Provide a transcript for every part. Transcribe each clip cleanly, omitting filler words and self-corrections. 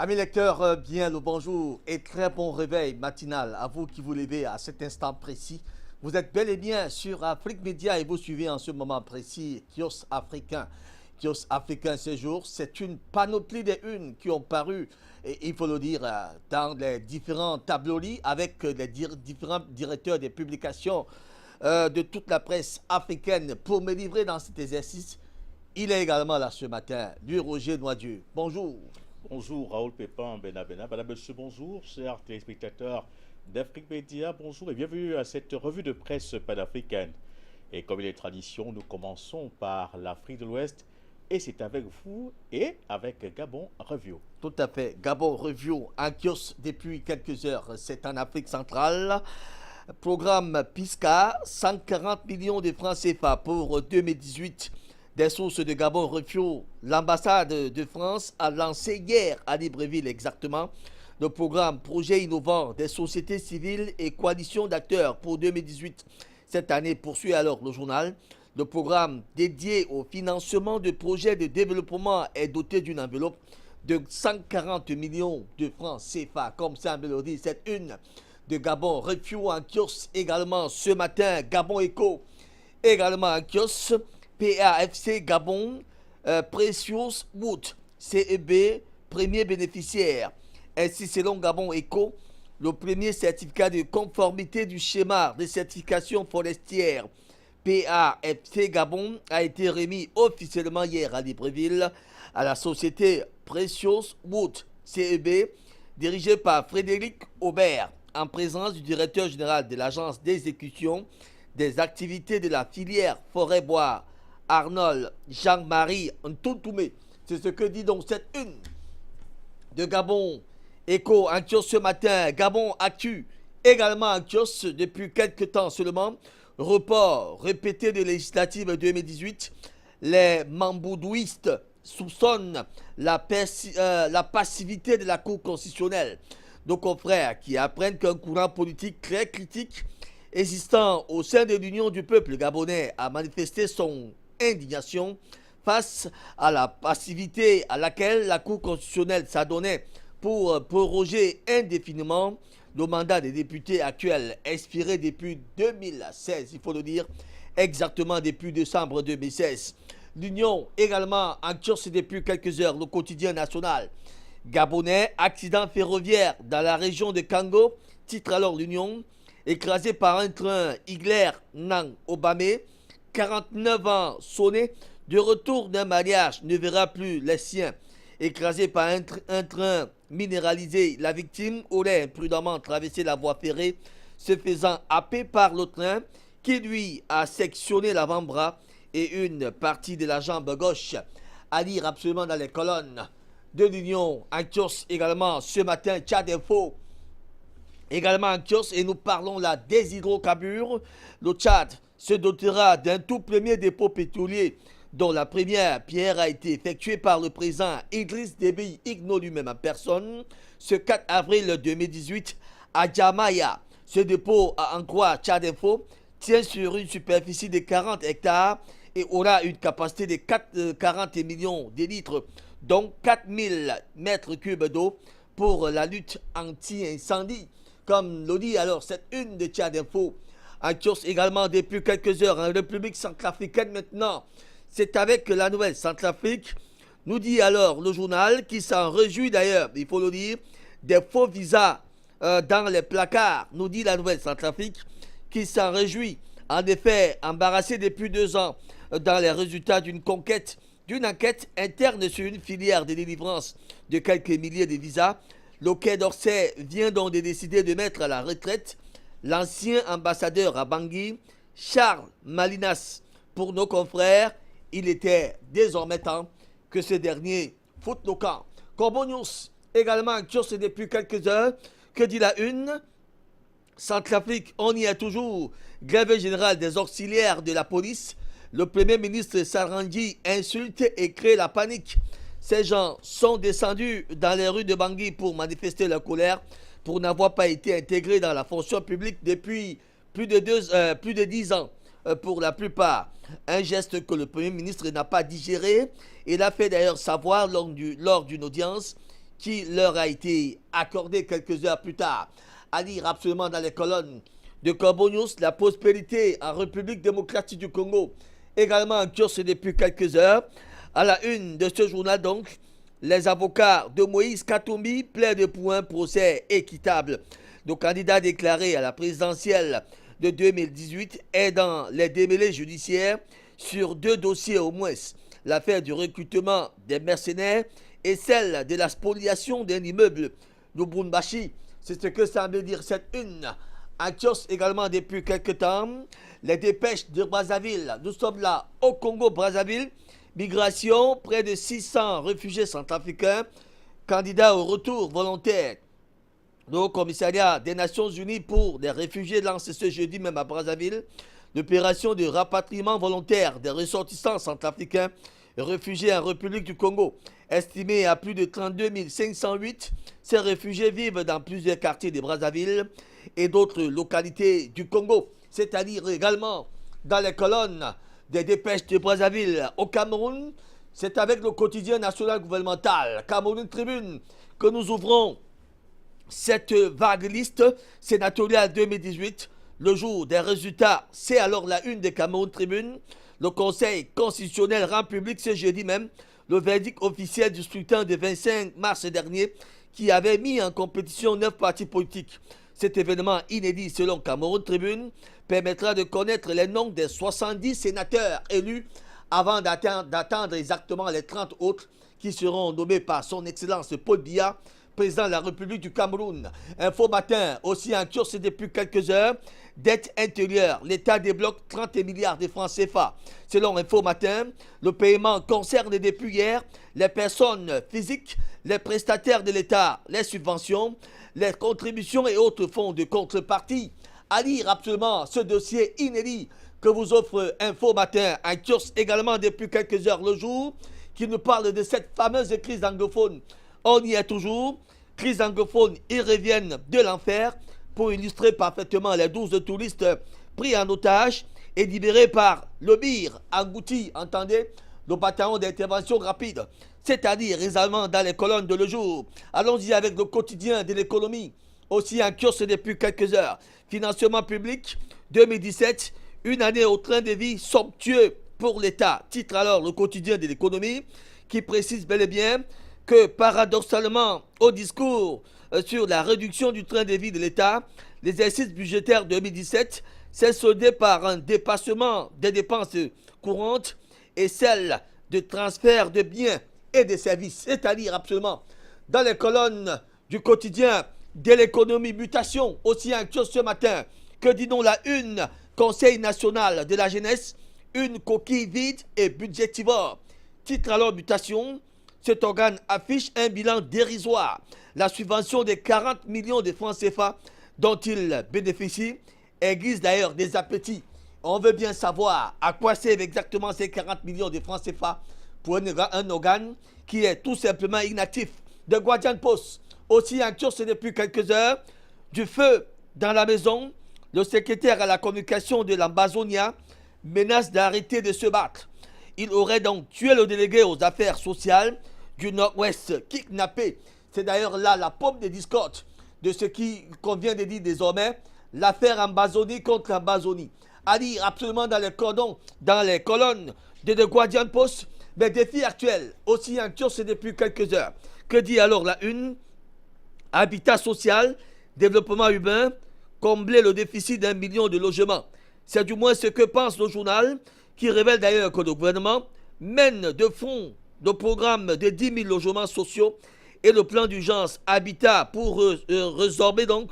Amis lecteurs, bien le bonjour et très bon réveil matinal à vous qui vous levez à cet instant précis. Vous êtes bel et bien sur Afrique Média et vous suivez en ce moment précis Kios Africain. Kios Africain ce jour, c'est une panoplie des unes qui ont paru, et il faut le dire, dans les différents tableaux-lits avec les différents directeurs des publications de toute la presse africaine pour me livrer dans cet exercice. Il est également là ce matin, lui Roger Noisieux. Bonjour. Bonjour Raoul Pépin, Benabena. Madame, monsieur, bonjour, chers téléspectateurs d'Afrique Média, bonjour et bienvenue à cette revue de presse panafricaine. Et comme il est tradition, nous commençons par l'Afrique de l'Ouest et c'est avec vous et avec Gabon Review. Tout à fait. Gabon Review en kiosque depuis quelques heures. C'est en Afrique centrale. Programme PISCA, 140 millions de francs CFA pour 2018. Des sources de Gabon Review, l'ambassade de France a lancé hier à Libreville exactement le programme Projet innovant des sociétés civiles et coalition d'acteurs pour 2018. Cette année poursuit alors le journal. Le programme dédié au financement de projets de développement est doté d'une enveloppe de 140 millions de francs CFA. Comme ça, me le dit, c'est une de Gabon Review en kiosque également ce matin. Gabon Echo également en kiosque. PAFC Gabon, Precious Wood, CEB, premier bénéficiaire. Ainsi, selon Gabon Eco, le premier certificat de conformité du schéma de certification forestière PAFC Gabon a été remis officiellement hier à Libreville à la société Precious Wood, CEB, dirigée par Frédéric Aubert, en présence du directeur général de l'agence d'exécution des activités de la filière forêt-bois, Arnold Jean-Marie Ntuntume. C'est ce que dit donc cette une de Gabon Echo en kiosque ce matin. Gabon Actu également en kiosque depuis quelques temps seulement. Report répété de législative 2018. Les mamboudouistes soupçonnent la passivité de la Cour constitutionnelle. Nos confrères qui apprennent qu'un courant politique très critique existant au sein de l'Union du peuple gabonais a manifesté son indignation face à la passivité à laquelle la Cour constitutionnelle s'adonnait pour proroger indéfiniment le mandat des députés actuels expiré depuis 2016, il faut le dire, exactement depuis décembre 2016. L'Union également en kiosque depuis quelques heures, le quotidien national gabonais, accident ferroviaire dans la région de Kango, titre alors l'Union, écrasé par un train Igler Nang Obamé, 49 ans sonné, de retour d'un mariage, ne verra plus les siens. Écrasé par un train minéralisé, la victime aurait imprudemment traversé la voie ferrée, se faisant happer par le train qui lui a sectionné l'avant-bras et une partie de la jambe gauche. À lire absolument dans les colonnes de l'Union. En kiosque également ce matin, Tchad Info également en kiosque et nous parlons là des hydrocarbures. Le Tchad se dotera d'un tout premier dépôt pétrolier dont la première pierre a été effectuée par le président Idriss Déby Itno lui-même en personne ce 4 avril 2018 à Jamaya. Ce dépôt, en croire Tchad Info, tient sur une superficie de 40 hectares et aura une capacité de 40 millions de litres, donc 4000 mètres cubes d'eau pour la lutte anti-incendie. Comme le dit alors cette une de Tchad Info, en kiosque également depuis quelques heures en République centrafricaine maintenant. C'est avec la nouvelle Centrafrique, nous dit alors le journal, qui s'en réjouit d'ailleurs, il faut le dire, des faux visas dans les placards, nous dit la nouvelle Centrafrique, qui s'en réjouit, en effet embarrassé depuis 2 ans dans les résultats d'une enquête interne sur une filière de délivrance de quelques milliers de visas. Le Quai d'Orsay vient donc de décider de mettre à la retraite l'ancien ambassadeur à Bangui, Charles Malinas. Pour nos confrères, il était désormais temps que ce dernier foute nos camps. Corbeau News, également en kiosque depuis quelques heures, que dit la une? Centrafrique, on y est toujours. Grève générale des auxiliaires de la police. Le premier ministre Sarandji insulte et crée la panique. Ces gens sont descendus dans les rues de Bangui pour manifester leur colère pour n'avoir pas été intégrés dans la fonction publique depuis plus de 10 ans pour la plupart. Un geste que le Premier ministre n'a pas digéré. Il a fait d'ailleurs savoir lors d'une audience qui leur a été accordé quelques heures plus tard. À lire absolument dans les colonnes de Corbeau News, la prospérité en République démocratique du Congo, également en kiosque depuis quelques heures. À la une de ce journal donc, les avocats de Moïse Katumbi plaident pour un procès équitable. Le candidat déclaré à la présidentielle de 2018 est dans les démêlés judiciaires sur 2 dossiers au moins. L'affaire du recrutement des mercenaires et celle de la spoliation d'un immeuble Lubumbashi. C'est ce que semble dire cette une. En kiosque également depuis quelques temps, les dépêches de Brazzaville. Nous sommes là au Congo-Brazzaville. Migration, près de 600 réfugiés centrafricains, candidats au retour volontaire. Le Haut Commissariat des Nations Unies pour les réfugiés lance ce jeudi même à Brazzaville l'opération de rapatriement volontaire des ressortissants centrafricains réfugiés en République du Congo. Estimé à plus de 32 508, ces réfugiés vivent dans plusieurs quartiers de Brazzaville et d'autres localités du Congo, c'est-à-dire également dans les colonnes des dépêches de Brazzaville au Cameroun. C'est avec le quotidien national gouvernemental Cameroun Tribune que nous ouvrons cette vague liste sénatoriale 2018. Le jour des résultats, c'est alors la une des Cameroun Tribune. Le Conseil constitutionnel rend public ce jeudi même le verdict officiel du scrutin du 25 mars dernier qui avait mis en compétition 9 partis politiques. Cet événement inédit selon Cameroun Tribune permettra de connaître les noms des 70 sénateurs élus avant d'attendre exactement les 30 autres qui seront nommés par son Excellence Paul Biya, président de la République du Cameroun. Info Matin, aussi en kiosque depuis quelques heures. Dette intérieure, l'État débloque 30 milliards de francs CFA. Selon Info Matin, le paiement concerne depuis hier les personnes physiques, les prestataires de l'État, les subventions, les contributions et autres fonds de contrepartie. À lire absolument ce dossier inédit que vous offre Info Matin, un kiosque également depuis quelques heures le jour, qui nous parle de cette fameuse crise anglophone. On y est toujours. Crise anglophone, ils reviennent de l'enfer pour illustrer parfaitement les 12 touristes pris en otage et libérés par le BIR englouti, entendez, le bataillon d'intervention rapide, c'est-à-dire récemment dans les colonnes de Le Jour. Allons-y avec le quotidien de l'économie, aussi en kiosque depuis quelques heures. Financement public 2017, une année au train de vie somptueux pour l'État. Titre alors le quotidien de l'économie qui précise bel et bien que paradoxalement au discours sur la réduction du train de vie de l'État, l'exercice budgétaire 2017 s'est soldé par un dépassement des dépenses courantes et celle de transfert de biens et de services, c'est-à-dire absolument dans les colonnes du quotidien de l'économie mutation, aussi en kiosque ce matin, que dit-on la une, Conseil national de la jeunesse, une coquille vide et budgétivore. Titre alors mutation, cet organe affiche un bilan dérisoire. La subvention de 40 millions de francs CFA dont il bénéficie aiguise d'ailleurs des appétits. On veut bien savoir à quoi servent exactement ces 40 millions de francs CFA pour un organe qui est tout simplement inactif. De Guardian Post, aussi en kiosque depuis quelques heures, du feu dans la maison, le secrétaire à la communication de l'Ambazonia menace d'arrêter de se battre. Il aurait donc tué le délégué aux affaires sociales du Nord-Ouest, kidnappé. C'est d'ailleurs là la pomme de discorde de ce qui convient de dire désormais l'affaire Ambazonie contre Ambazonie. À lire absolument dans les colonnes de The Guardian Post, les défis actuels, aussi en kiosque depuis quelques heures. Que dit alors la une? Habitat social, développement urbain, combler le déficit d'1 million de logements. C'est du moins ce que pense le journal, qui révèle d'ailleurs que le gouvernement mène de front le programme de 10 000 logements sociaux et le plan d'urgence habitat pour résorber donc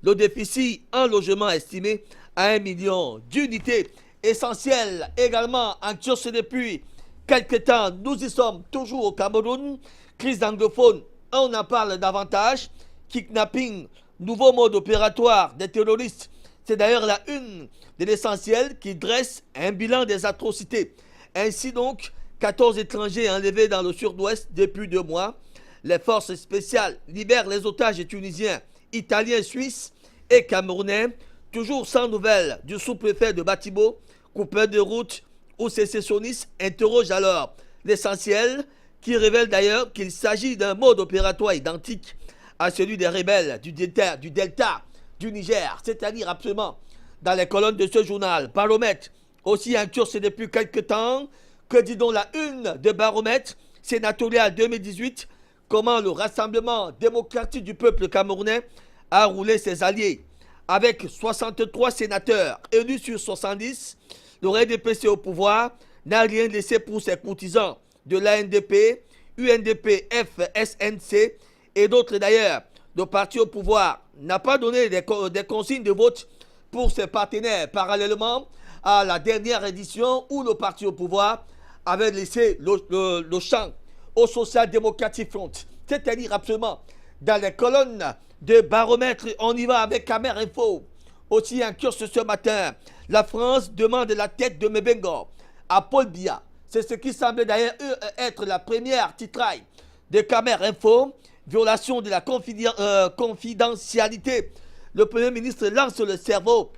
le déficit en logement estimé à 1 million d'unités. Essentiel également en kiosque depuis quelques temps, nous y sommes toujours au Cameroun. Crise anglophone, on en parle davantage. Kidnapping, nouveau mode opératoire des terroristes. C'est d'ailleurs la une de l'essentiel qui dresse un bilan des atrocités. Ainsi donc, 14 étrangers enlevés dans le sud-ouest depuis 2 mois. Les forces spéciales libèrent les otages tunisiens, italiens, suisses et camerounais. Toujours sans nouvelles du sous-préfet de Batibo, coupeur de route ou sécessionniste, interroge alors l'essentiel. qui révèle d'ailleurs qu'il s'agit d'un mode opératoire identique à celui des rebelles du Delta du Niger, c'est-à-dire absolument dans les colonnes de ce journal. Baromètre, aussi en curse depuis quelques temps. Que dit donc la une de Baromètre sénatorial 2018? Comment le Rassemblement démocratique du peuple camerounais a roulé ses alliés. Avec 63 sénateurs élus sur 70, le RDPC au pouvoir n'a rien laissé pour ses courtisans de l'ANDP, UNDP, FSNC et d'autres d'ailleurs. Le parti au pouvoir n'a pas donné des consignes de vote pour ses partenaires, parallèlement à la dernière édition où le parti au pouvoir avait laissé le champ au Social Democratic Front. C'est-à-dire absolument dans les colonnes de Baromètre, on y va avec Camer Info. Aussi en curse ce matin, la France demande la tête de Mebengo à Paul Biya. C'est ce qui semble d'ailleurs être la première titraille de Camer Info. Violation de la confidentialité. Le Premier ministre lance le cerveau,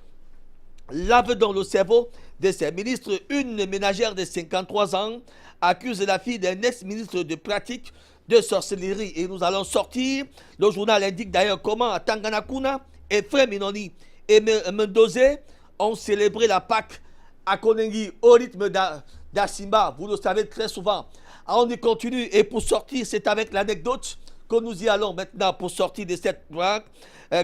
lave dans le cerveau de ses ministres. Une ménagère de 53 ans accuse la fille d'un ex-ministre de pratique de sorcellerie. Et nous allons sortir. Le journal indique d'ailleurs comment à Tanganakuna, Efrem Inoni et Mendozé ont célébré la Pâque à Konengi au rythme d'Asimba. Vous le savez très souvent. Alors on y continue. Et pour sortir, c'est avec l'anecdote que nous y allons maintenant pour sortir de cette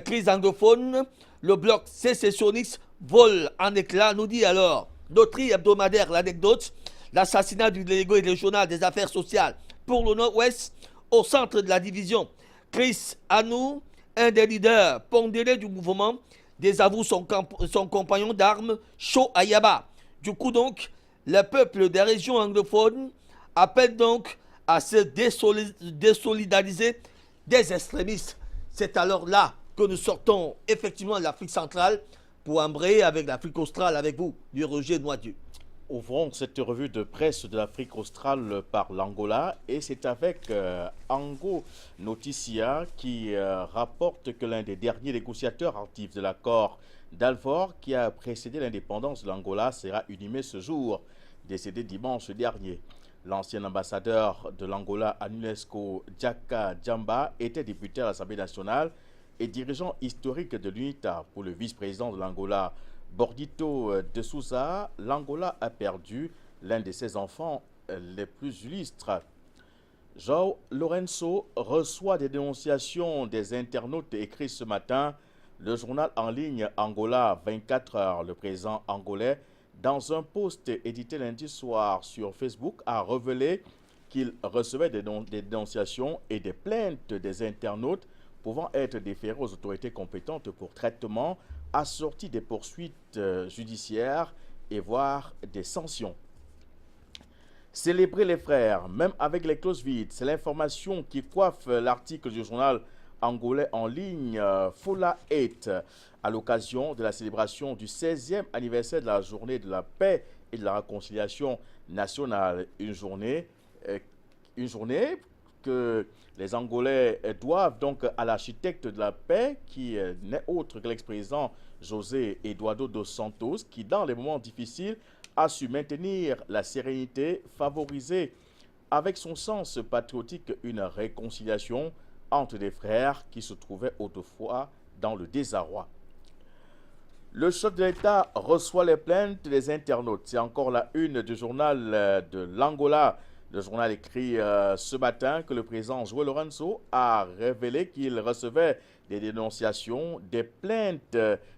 crise anglophone. Le bloc sécessionniste vole en éclats, nous dit alors notre hebdomadaire l'anecdote. L'assassinat du délégué régional des affaires sociales pour le Nord-Ouest au centre de la division. Chris Anou, un des leaders pondérés du mouvement, désavoue son compagnon d'armes, Cho Ayaba. Du coup donc, le peuple des régions anglophones appelle donc à se désolidariser des extrémistes. C'est alors là que nous sortons effectivement de l'Afrique centrale pour embrayer avec l'Afrique australe avec vous, du Roger Noisieux. Ouvrons cette revue de presse de l'Afrique australe par l'Angola et c'est avec Ango Noticia qui rapporte que l'un des derniers négociateurs actifs de l'accord d'Alvor qui a précédé l'indépendance de l'Angola sera inhumé ce jour, décédé dimanche dernier. L'ancien ambassadeur de l'Angola à l'UNESCO, Djaka Djamba, était député à l'Assemblée nationale et dirigeant historique de l'UNITA. Pour le vice-président de l'Angola, Bordito de Souza, l'Angola a perdu l'un de ses enfants les plus illustres. João Lourenço reçoit des dénonciations des internautes écrits ce matin. Le journal en ligne Angola 24 heures, le président angolais, dans un post édité lundi soir sur Facebook, a révélé qu'il recevait des dénonciations et des plaintes des internautes pouvant être déférées aux autorités compétentes pour traitement, assorties des poursuites judiciaires et voire des sanctions. Célébrer les frères, même avec les clauses vides, c'est l'information qui coiffe l'article du journal angolais en ligne Fola 8 à l'occasion de la célébration du 16e anniversaire de la journée de la paix et de la réconciliation nationale. Une journée que les Angolais doivent donc à l'architecte de la paix qui n'est autre que l'ex-président José Eduardo dos Santos qui dans les moments difficiles a su maintenir la sérénité, favoriser avec son sens patriotique une réconciliation entre des frères qui se trouvaient autrefois dans le désarroi. Le chef de l'État reçoit les plaintes des internautes. C'est encore la une du journal de l'Angola. Le journal écrit ce matin que le président João Lourenço a révélé qu'il recevait des dénonciations, des plaintes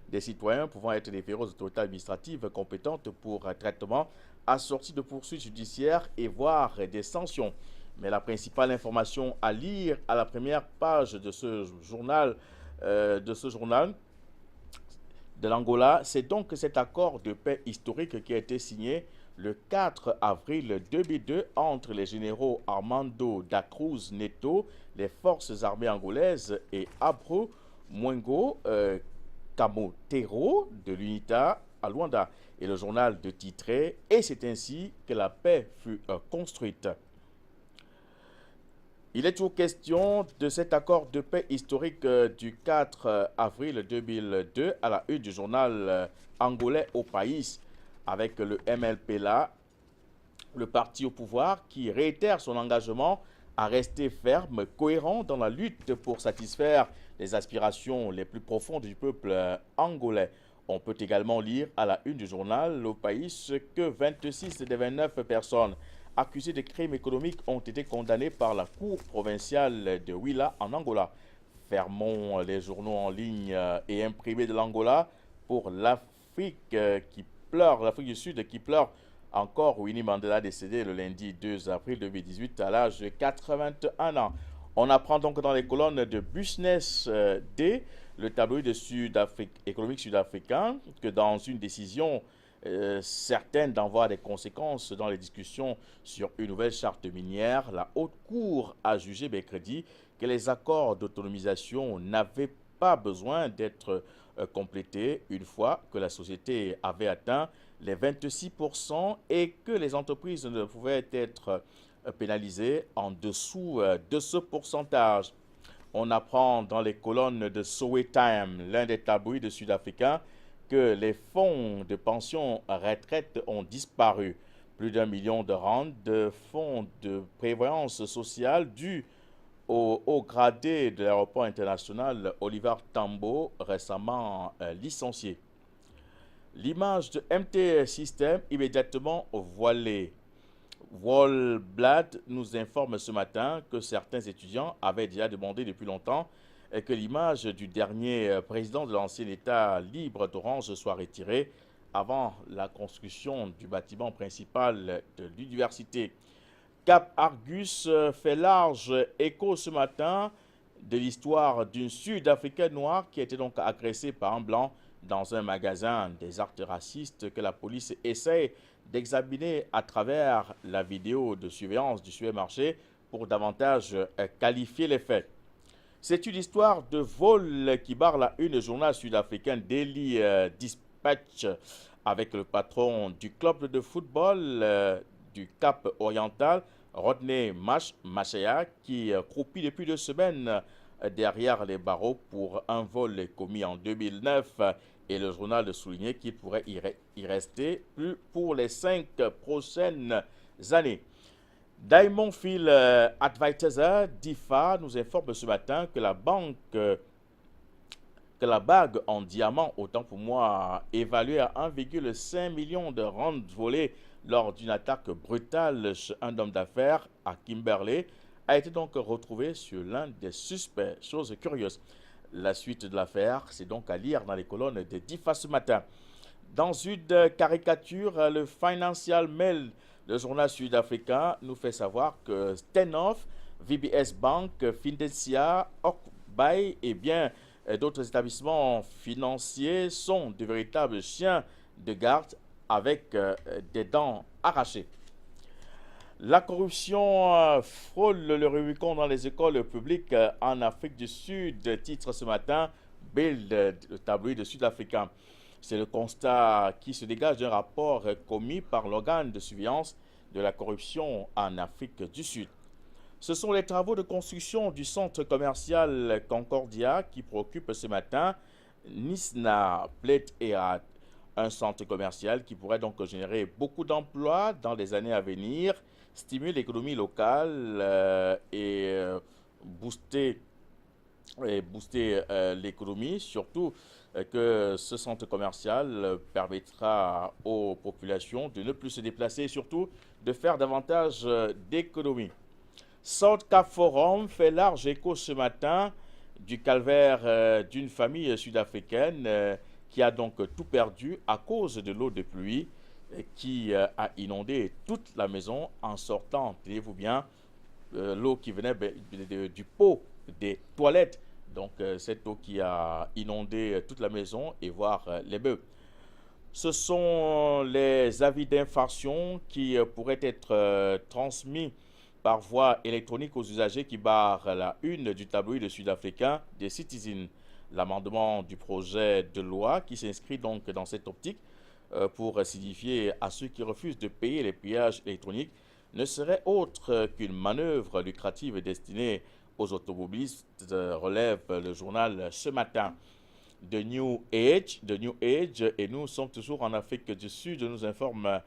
des citoyens pouvant être déférés aux autorités administratives compétentes pour un traitement assorti de poursuites judiciaires et voire des sanctions. Mais la principale information à lire à la première page de ce journal de l'Angola, c'est donc cet accord de paix historique qui a été signé le 4 avril 2002 entre les généraux Armando da Cruz Neto, les forces armées angolaises, et Abro Mwengo Camotero de l'UNITA à Luanda. Et le journal de titrer « Et c'est ainsi que la paix fut construite ». Il est toujours question de cet accord de paix historique du 4 avril 2002 à la une du journal angolais Au País avec le MLP là. Le parti au pouvoir qui réitère son engagement à rester ferme, cohérent dans la lutte pour satisfaire les aspirations les plus profondes du peuple angolais. On peut également lire à la une du journal Le Pays que 26 des 29 personnes accusées de crimes économiques ont été condamnées par la Cour provinciale de Huila en Angola. Fermons les journaux en ligne et imprimés de l'Angola pour l'Afrique qui pleure, l'Afrique du Sud qui pleure encore Winnie Mandela décédé le lundi 2 avril 2018 à l'âge de 81 ans. On apprend donc dans les colonnes de Business Day, le tabloïd économique sud-africain, que dans une décision certaine d'envoyer des conséquences dans les discussions sur une nouvelle charte minière, la Haute Cour a jugé mercredi que les accords d'autonomisation n'avaient pas besoin d'être complétés une fois que la société avait atteint les 26% et que les entreprises ne pouvaient être pénalisées en dessous de ce pourcentage. On apprend dans les colonnes de Sowetan, l'un des tabloïds sud-africains, que les fonds de pension retraite ont disparu. Plus d'1 million de rand de fonds de prévoyance sociale dus au gradé de l'aéroport international Oliver Tambo, récemment licencié. L'image de MT System immédiatement voilée. Wallblad nous informe ce matin que certains étudiants avaient déjà demandé depuis longtemps que l'image du dernier président de l'ancien État libre d'Orange soit retirée avant la construction du bâtiment principal de l'université. Cap Argus fait large écho ce matin de l'histoire d'une Sud-Africaine noire qui a été donc agressée par un blanc dans un magasin. Des actes racistes que la police essaie d'examiner à travers la vidéo de surveillance du supermarché pour davantage qualifier les faits. C'est une histoire de vol qui barre la une journal sud-africain Daily Dispatch avec le patron du club de football du Cap Oriental, Rodney Machaya, qui croupit depuis 2 semaines derrière les barreaux pour un vol commis en 2009. Et le journal soulignait qu'il pourrait y rester plus pour les 5 prochaines années. Diamond Field Advisor, DIFA, nous informe ce matin que la bague en diamant, autant pour moi, évaluée à 1,5 million de rand volés lors d'une attaque brutale chez un homme d'affaires à Kimberley, a été donc retrouvée sur l'un des suspects. Chose curieuse. La suite de l'affaire, c'est donc à lire dans les colonnes de DIFA ce matin. Dans une caricature, le Financial Mail, le journal sud-africain, nous fait savoir que Stenoff, VBS Bank, Fidensia, Oakbay et bien d'autres établissements financiers sont de véritables chiens de garde avec des dents arrachées. La corruption frôle le Rubicon dans les écoles publiques en Afrique du Sud, titre ce matin Bild, le tabloïd sud-africain. C'est le constat qui se dégage d'un rapport commis par l'organe de surveillance de la corruption en Afrique du Sud. Ce sont les travaux de construction du centre commercial Concordia qui préoccupent ce matin Nisna Plate-Erat, un centre commercial qui pourrait donc générer beaucoup d'emplois dans les années à venir, stimuler l'économie locale et booster l'économie, surtout que ce centre commercial permettra aux populations de ne plus se déplacer et surtout de faire davantage d'économies. South Cap Forum fait large écho ce matin du calvaire d'une famille sud-africaine qui a donc tout perdu à cause de l'eau de pluie qui a inondé toute la maison en sortant, tenez-vous bien, l'eau qui venait du pot des toilettes. Donc cette eau qui a inondé toute la maison et voire les bœufs. Ce sont les avis d'infraction qui pourraient être transmis par voie électronique aux usagers qui barrent la une du tabloïd sud-africain des Citizens. L'amendement du projet de loi qui s'inscrit donc dans cette optique pour signifier à ceux qui refusent de payer les péages électroniques ne serait autre qu'une manœuvre lucrative destinée aux automobilistes, relève le journal ce matin. The New Age, et nous sommes toujours en Afrique du Sud, nous informe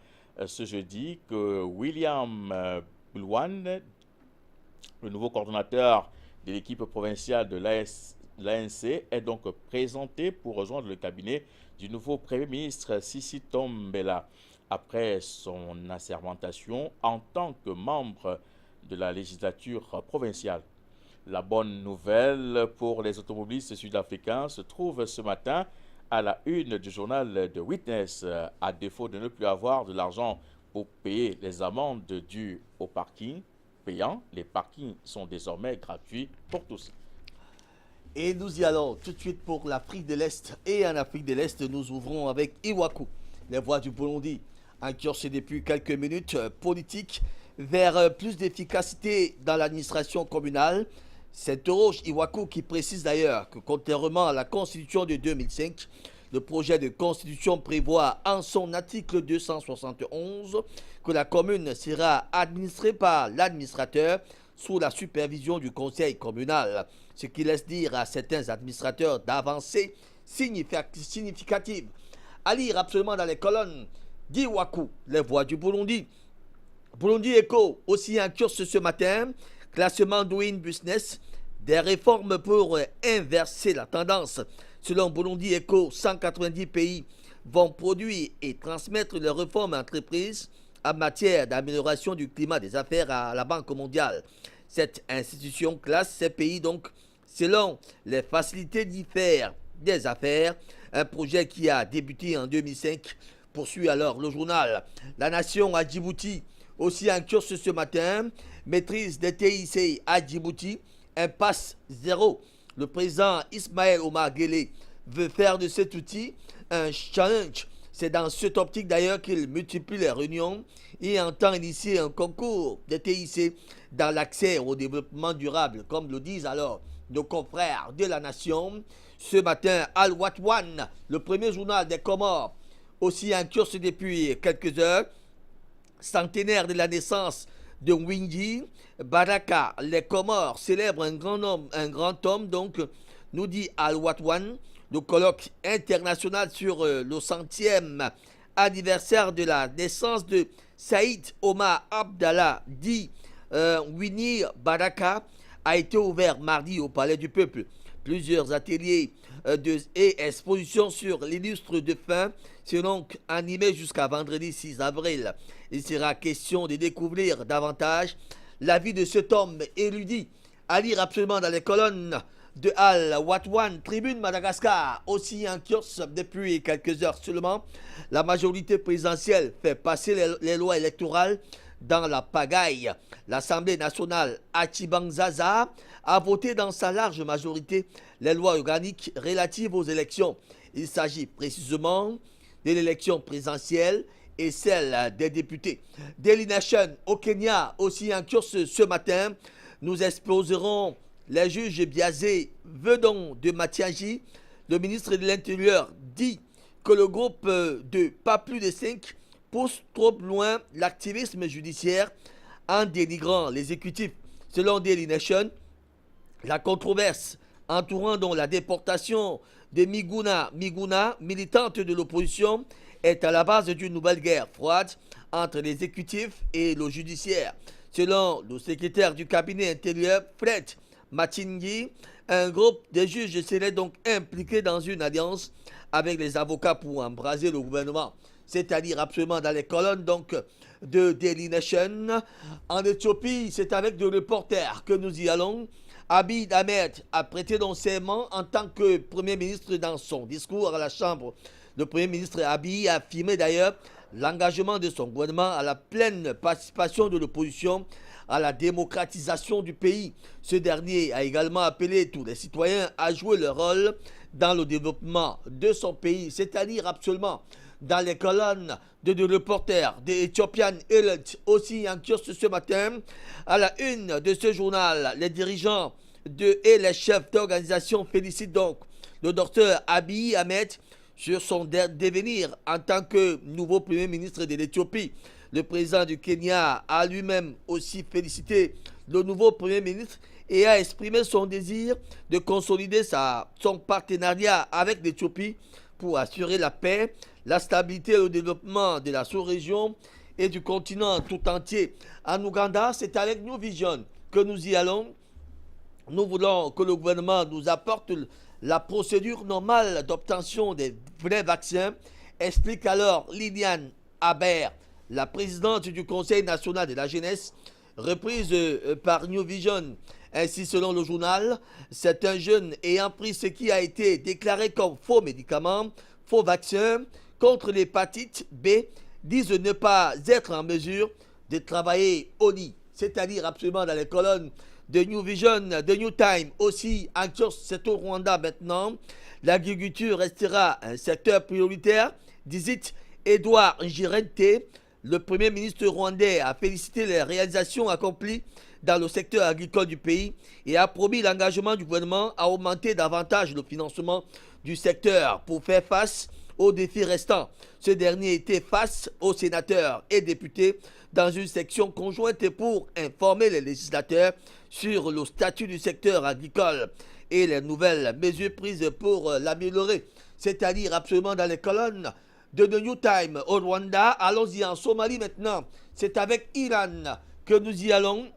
ce jeudi que William Blouane, le nouveau coordonnateur de l'équipe provinciale de l'ANC, est donc présenté pour rejoindre le cabinet du nouveau Premier ministre Sissi Tombela après son assermentation en tant que membre de la législature provinciale. La bonne nouvelle pour les automobilistes sud-africains se trouve ce matin à la une du journal de Witness. À défaut de ne plus avoir de l'argent pour payer les amendes dues au parking payant, les parkings sont désormais gratuits pour tous. Et nous y allons tout de suite pour l'Afrique de l'Est. Et en Afrique de l'Est, nous ouvrons avec Iwaku, les voix du Burundi. Un kiosque depuis quelques minutes politique vers plus d'efficacité dans l'administration communale. S'interroge Iwaku qui précise d'ailleurs que contrairement à la Constitution de 2005, le projet de Constitution prévoit en son article 271 que la commune sera administrée par l'administrateur sous la supervision du conseil communal, ce qui laisse dire à certains administrateurs d'avancées significatives. À lire absolument dans les colonnes d'Iwaku, les voix du Burundi. Burundi Echo, aussi un kiosque ce matin, classement Doing Business, des réformes pour inverser la tendance. Selon Burundi Echo, 190 pays vont produire et transmettre les réformes entreprises en matière d'amélioration du climat des affaires à la Banque mondiale. Cette institution classe ces pays donc selon les facilités d'y faire des affaires, un projet qui a débuté en 2005, poursuit alors le journal. La nation à Djibouti, aussi un kiosque ce matin, maîtrise des TIC à Djibouti, impasse zéro. Le président Ismaël Omar Guelleh veut faire de cet outil un challenge. C'est dans cette optique d'ailleurs qu'il multiplie les réunions et entend initier un concours des TIC dans l'accès au développement durable, comme le disent alors nos confrères de la nation. Ce matin, Al Watwan, le premier journal des Comores, aussi en kiosque depuis quelques heures, centenaire de la naissance de Winji Baraka, les Comores célèbrent un grand homme, donc nous dit Al Watwan, le colloque international sur le 100e anniversaire de la naissance de Saïd Omar Abdallah, dit Winnie Baraka, a été ouvert mardi au Palais du Peuple. Plusieurs ateliers et expositions sur l'illustre défunt seront animés jusqu'à vendredi 6 avril. Il sera question de découvrir davantage la vie de cet homme érudit. À lire absolument dans les colonnes de Al Watwan, Tribune Madagascar, aussi en kiosque depuis quelques heures seulement. La majorité présidentielle fait passer les lois électorales dans la pagaille. L'Assemblée nationale Achibangzaza a voté dans sa large majorité les lois organiques relatives aux élections. Il s'agit précisément de l'élection présidentielle et celle des députés. Daily Nation au Kenya, aussi en kiosque ce matin, nous exposerons les juges Biazé Vedon de Matiangi. Le ministre de l'Intérieur dit que le groupe de pas plus de 5 pousse trop loin l'activisme judiciaire en dénigrant l'exécutif. Selon Daily Nation, la controverse entourant donc la déportation de Miguna, militante de l'opposition, est à la base d'une nouvelle guerre froide entre l'exécutif et le judiciaire. Selon le secrétaire du cabinet intérieur, Fred Matingi, un groupe de juges serait donc impliqué dans une alliance avec les avocats pour embraser le gouvernement. C'est-à-dire absolument dans les colonnes donc de Daily Nation. En Éthiopie, c'est avec deux reporters que nous y allons. Abiy Ahmed a prêté donc serment en tant que Premier ministre dans son discours à la Chambre. Le Premier ministre Abiy a affirmé d'ailleurs l'engagement de son gouvernement à la pleine participation de l'opposition à la démocratisation du pays. Ce dernier a également appelé tous les citoyens à jouer leur rôle dans le développement de son pays, c'est-à-dire absolument dans les colonnes de reporters de Ethiopian Herald, aussi en kiosque ce matin. À la une de ce journal, les dirigeants et les chefs d'organisation félicitent donc le docteur Abiy Ahmed sur son devenir en tant que nouveau Premier ministre de l'Éthiopie. Le président du Kenya a lui-même aussi félicité le nouveau Premier ministre et a exprimé son désir de consolider son partenariat avec l'Éthiopie pour assurer la paix, la stabilité et le développement de la sous-région et du continent tout entier. En Ouganda, c'est avec New Vision que nous y allons. Nous voulons que le gouvernement nous apporte la procédure normale d'obtention des vrais vaccins, explique alors Liliane Habert, la présidente du Conseil national de la jeunesse, reprise par New Vision. Ainsi, selon le journal, c'est un jeune ayant pris ce qui a été déclaré comme faux médicaments, faux vaccins contre l'hépatite B, disent ne pas être en mesure de travailler au lit, c'est-à-dire absolument dans les colonnes de New Vision, de New Time, aussi en kiosque, c'est au Rwanda maintenant. L'agriculture restera un secteur prioritaire, dit Edouard Ngirente. Le premier ministre rwandais a félicité les réalisations accomplies dans le secteur agricole du pays et a promis l'engagement du gouvernement à augmenter davantage le financement du secteur pour faire face aux défis restants. Ce dernier était face aux sénateurs et députés dans une section conjointe pour informer les législateurs sur le statut du secteur agricole et les nouvelles mesures prises pour l'améliorer, c'est-à-dire absolument dans les colonnes de The New Time au Rwanda. Allons-y en Somalie maintenant. C'est avec Iran que nous y allons.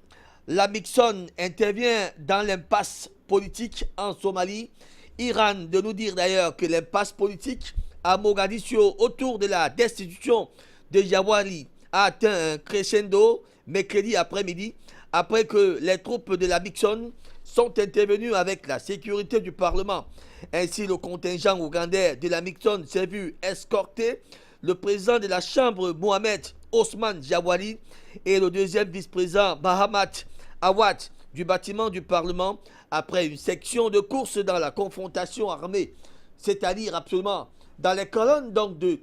La Mixon intervient dans l'impasse politique en Somalie. Iran de nous dire d'ailleurs que l'impasse politique à Mogadiscio autour de la destitution de Jawari a atteint un crescendo mercredi après-midi après que les troupes de la Mixon sont intervenues avec la sécurité du Parlement. Ainsi, le contingent ougandais de la Mixon s'est vu escorter le président de la Chambre, Mohamed Osman Jawari, et le deuxième vice-président, Mahamat Awad, du bâtiment du Parlement, après une section de course dans la confrontation armée, c'est-à-dire absolument dans les colonnes donc de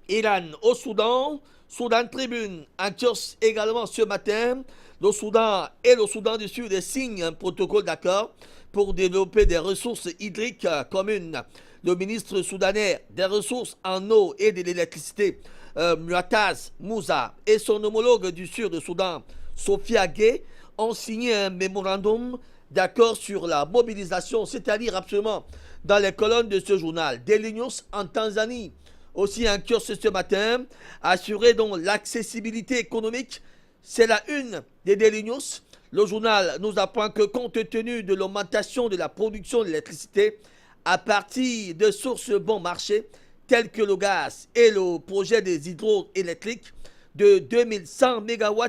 Iran au Soudan, Soudan Tribune, en kiosque également ce matin. Le Soudan et le Soudan du Sud signent un protocole d'accord pour développer des ressources hydriques communes. Le ministre soudanais des ressources en eau et de l'électricité, Muataz Moussa, et son homologue du Sud de Soudan, Sophia Gay, ont signé un mémorandum d'accord sur la mobilisation, c'est-à-dire absolument dans les colonnes de ce journal. Daily News en Tanzanie, aussi en kiosque ce matin, assurer donc l'accessibilité économique. C'est la une des Daily News. Le journal nous apprend que compte tenu de l'augmentation de la production d'électricité à partir de sources bon marché, telles que le gaz et le projet des hydroélectriques de 2100 MW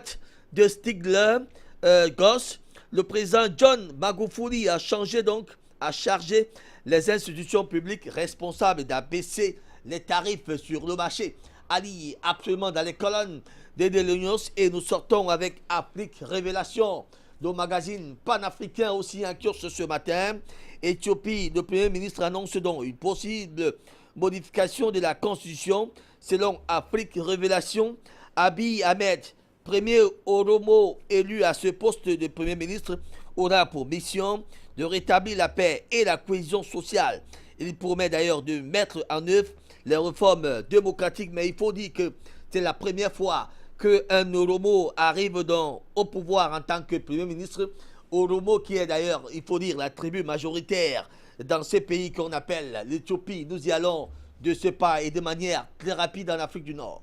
de Stigler Goss, le président John Magufuli a chargé les institutions publiques responsables d'abaisser les tarifs sur le marché. Ali, absolument dans les colonnes des Daily News, et nous sortons avec Afrique Révélation, le magazine panafricain aussi en kiosque ce matin. Éthiopie, le Premier ministre annonce donc une possible modification de la Constitution. Selon Afrique Révélation, Abiy Ahmed, premier Oromo élu à ce poste de Premier ministre, aura pour mission de rétablir la paix et la cohésion sociale. Il promet d'ailleurs de mettre en œuvre les réformes démocratiques, mais il faut dire que c'est la première fois qu'un Oromo arrive au pouvoir en tant que Premier ministre. Oromo qui est d'ailleurs, il faut dire, la tribu majoritaire dans ce pays qu'on appelle l'Éthiopie. Nous y allons de ce pas et de manière très rapide en Afrique du Nord.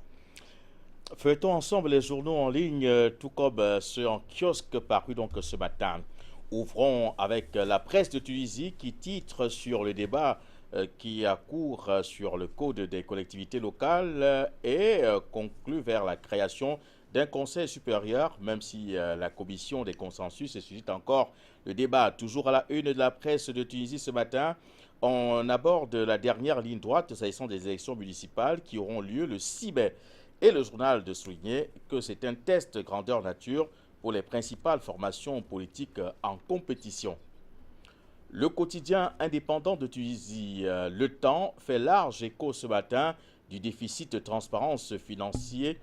Feuilletons ensemble les journaux en ligne, tout comme ceux en kiosque parus donc ce matin. Ouvrons avec la presse de Tunisie qui titre sur le débat qui a cours sur le code des collectivités locales et conclut vers la création d'un conseil supérieur, même si la commission des consensus suscite encore le débat. Toujours à la une de la presse de Tunisie ce matin, on aborde la dernière ligne droite s'agissant des élections municipales qui auront lieu le 6 mai. Et le journal de souligner que c'est un test grandeur nature pour les principales formations politiques en compétition. Le quotidien indépendant de Tunisie, Le Temps, fait large écho ce matin du déficit de transparence financier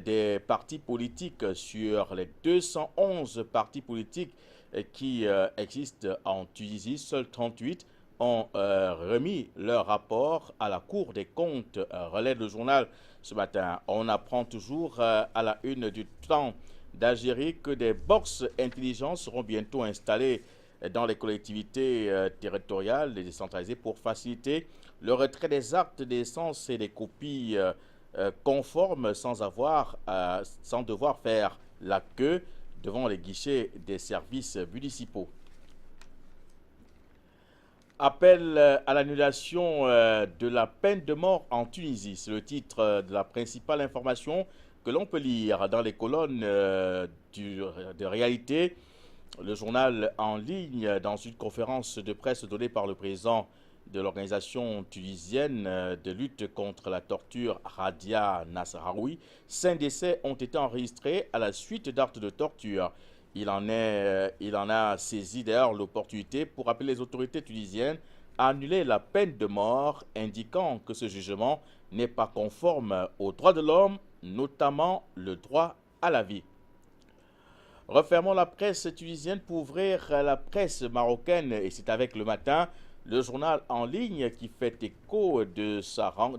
des partis politiques. Sur les 211 partis politiques qui existent en Tunisie, seuls 38 ont remis leur rapport à la Cour des comptes, relève le journal ce matin. On apprend toujours à la une du Temps d'Algérie que des box intelligents seront bientôt installés dans les collectivités territoriales et décentralisées pour faciliter le retrait des actes d'essence et des copies conforme sans devoir faire la queue devant les guichets des services municipaux. Appel à l'annulation de la peine de mort en Tunisie. C'est le titre de la principale information que l'on peut lire dans les colonnes de Réalité, le journal en ligne, dans une conférence de presse donnée par le président de l'organisation tunisienne de lutte contre la torture, Radia Nasraoui. 5 décès ont été enregistrés à la suite d'actes de torture. Il en a saisi d'ailleurs l'opportunité pour appeler les autorités tunisiennes à annuler la peine de mort, indiquant que ce jugement n'est pas conforme aux droits de l'homme, notamment le droit à la vie. Refermons la presse tunisienne pour ouvrir la presse marocaine, et c'est avec Le Matin, le journal en ligne qui fait écho de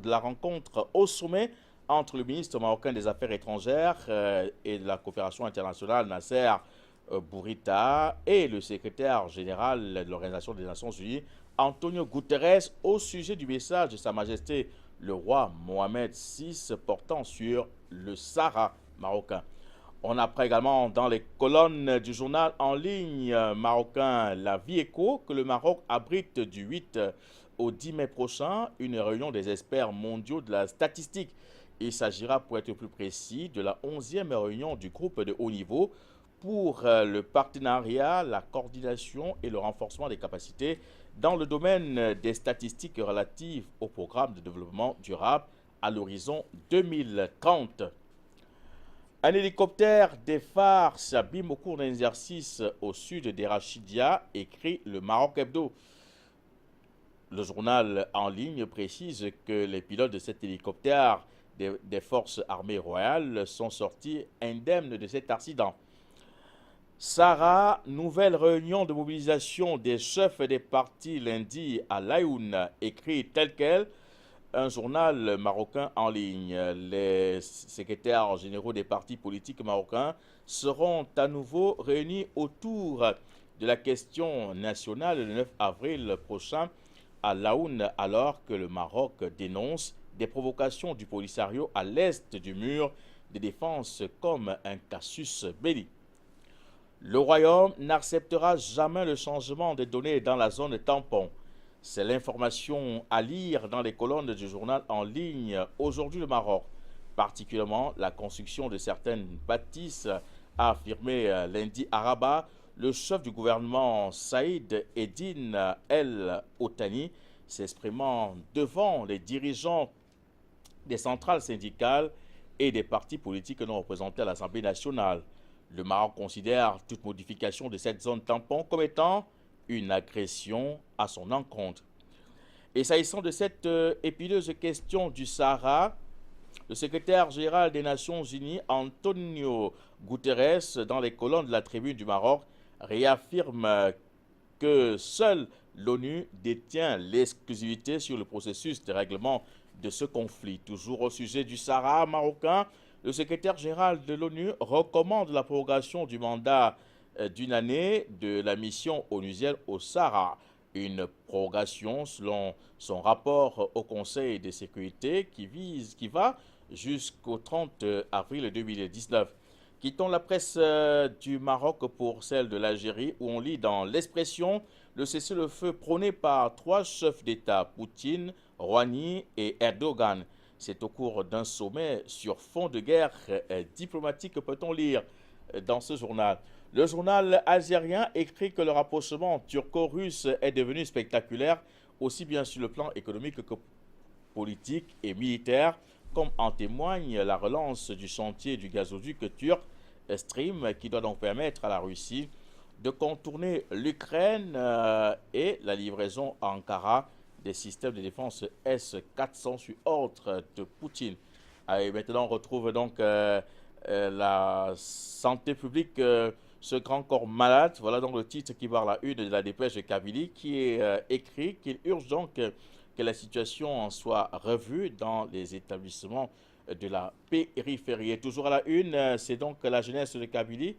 la rencontre au sommet entre le ministre marocain des Affaires étrangères et de la coopération internationale, Nasser Bourita, et le secrétaire général de l'Organisation des Nations Unies, Antonio Guterres, au sujet du message de Sa Majesté le roi Mohamed VI portant sur le Sahara marocain. On apprend également dans les colonnes du journal en ligne marocain La Vie Éco que le Maroc abrite du 8 au 10 mai prochain une réunion des experts mondiaux de la statistique. Il s'agira, pour être plus précis, de la 11e réunion du groupe de haut niveau pour le partenariat, la coordination et le renforcement des capacités dans le domaine des statistiques relatives au programme de développement durable à l'horizon 2030. Un hélicoptère des phares s'abîme au cours d'un exercice au sud d'Erachidia, écrit le Maroc Hebdo. Le journal en ligne précise que les pilotes de cet hélicoptère des forces armées royales sont sortis indemnes de cet accident. Sarah, nouvelle réunion de mobilisation des chefs des partis lundi à Layoun, écrit tel quel un journal marocain en ligne. Les secrétaires généraux des partis politiques marocains seront à nouveau réunis autour de la question nationale le 9 avril prochain à Layoun, alors que le Maroc dénonce des provocations du Polisario à l'est du mur de défense comme un casus belli. Le Royaume n'acceptera jamais le changement des données dans la zone tampon. C'est l'information à lire dans les colonnes du journal en ligne Aujourd'hui le Maroc. Particulièrement la construction de certaines bâtisses, a affirmé lundi à Rabat le chef du gouvernement Saïd Eddine El Otani, s'exprimant devant les dirigeants des centrales syndicales et des partis politiques non représentés à l'Assemblée nationale. Le Maroc considère toute modification de cette zone tampon comme étant une agression à son encontre. Et s'agissant de cette épineuse question du Sahara, le secrétaire général des Nations Unies, Antonio Guterres, dans les colonnes de la Tribune du Maroc, réaffirme que seule l'ONU détient l'exclusivité sur le processus de règlement de ce conflit. Toujours au sujet du Sahara marocain, le secrétaire général de l'ONU recommande la prorogation du mandat d'une année de la mission onusienne au Sahara. Une prorogation selon son rapport au Conseil de sécurité qui va jusqu'au 30 avril 2019. Quittons la presse du Maroc pour celle de l'Algérie où on lit dans l'Expression le cessez-le-feu prôné par 3 chefs d'État, Poutine, Rouhani et Erdogan. C'est au cours d'un sommet sur fond de guerre diplomatique, peut-on lire dans ce journal. Le journal algérien écrit que le rapprochement turco-russe est devenu spectaculaire, aussi bien sur le plan économique que politique et militaire, comme en témoigne la relance du chantier du gazoduc turc Stream, qui doit donc permettre à la Russie de contourner l'Ukraine et la livraison à Ankara des systèmes de défense S-400 sur ordre de Poutine. Et maintenant, on retrouve donc la santé publique, ce grand corps malade. Voilà donc le titre qui barre la une de la dépêche de Kabylie, qui est écrit qu'il urge donc que la situation en soit revue dans les établissements de la périphérie. Et toujours à la une, c'est donc la jeunesse de Kabylie,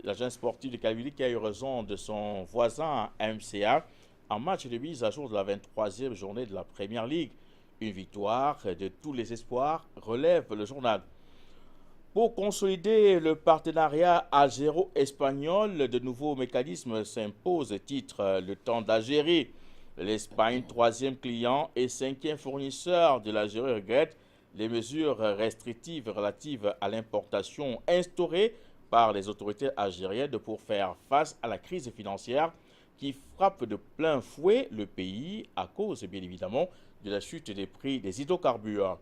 la jeunesse sportive de Kabylie qui a eu raison de son voisin MCA en match de mise à jour de la 23e journée de la Première Ligue. Une victoire de tous les espoirs, relève le journal. Pour consolider le partenariat algéro-espagnol, de nouveaux mécanismes s'imposent, titre Le Temps d'Algérie. L'Espagne, troisième client et cinquième fournisseur de l'Algérie, regrette les mesures restrictives relatives à l'importation instaurées par les autorités algériennes pour faire face à la crise financière qui frappe de plein fouet le pays à cause, bien évidemment, de la chute des prix des hydrocarbures.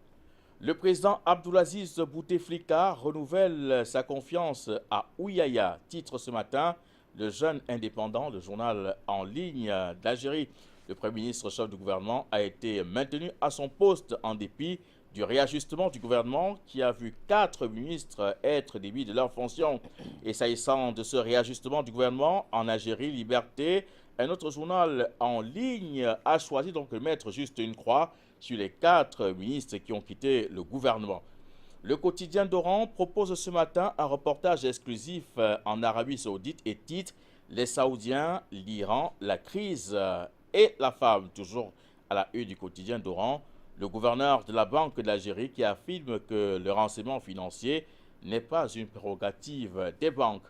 Le président Abdulaziz Bouteflika renouvelle sa confiance à Ouyaya, titre ce matin le Jeune Indépendant, le journal en ligne d'Algérie. Le Premier ministre chef du gouvernement a été maintenu à son poste en dépit du réajustement du gouvernement qui a vu 4 ministres être démis de leurs fonctions. Et s'agissant de ce réajustement du gouvernement en Algérie, Liberté, un autre journal en ligne a choisi donc de mettre juste une croix sur les 4 ministres qui ont quitté le gouvernement. Le quotidien d'Oran propose ce matin un reportage exclusif en Arabie Saoudite et titre « Les Saoudiens, l'Iran, la crise et la femme ». Toujours à la une du quotidien d'Oran, le gouverneur de la Banque d'Algérie qui affirme que le renseignement financier n'est pas une prérogative des banques.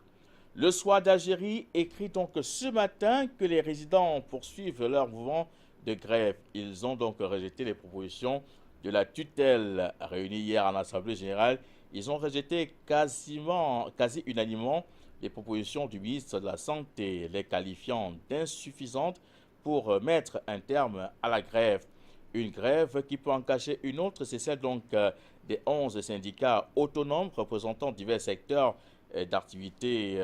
Le Soir d'Algérie écrit donc ce matin que les résidents poursuivent leur mouvement de grève. Ils ont donc rejeté les propositions de la tutelle réunie hier en Assemblée générale. Ils ont rejeté quasi unanimement les propositions du ministre de la Santé, les qualifiant d'insuffisantes pour mettre un terme à la grève. Une grève qui peut en cacher une autre, c'est celle donc des 11 syndicats autonomes représentant divers secteurs d'activité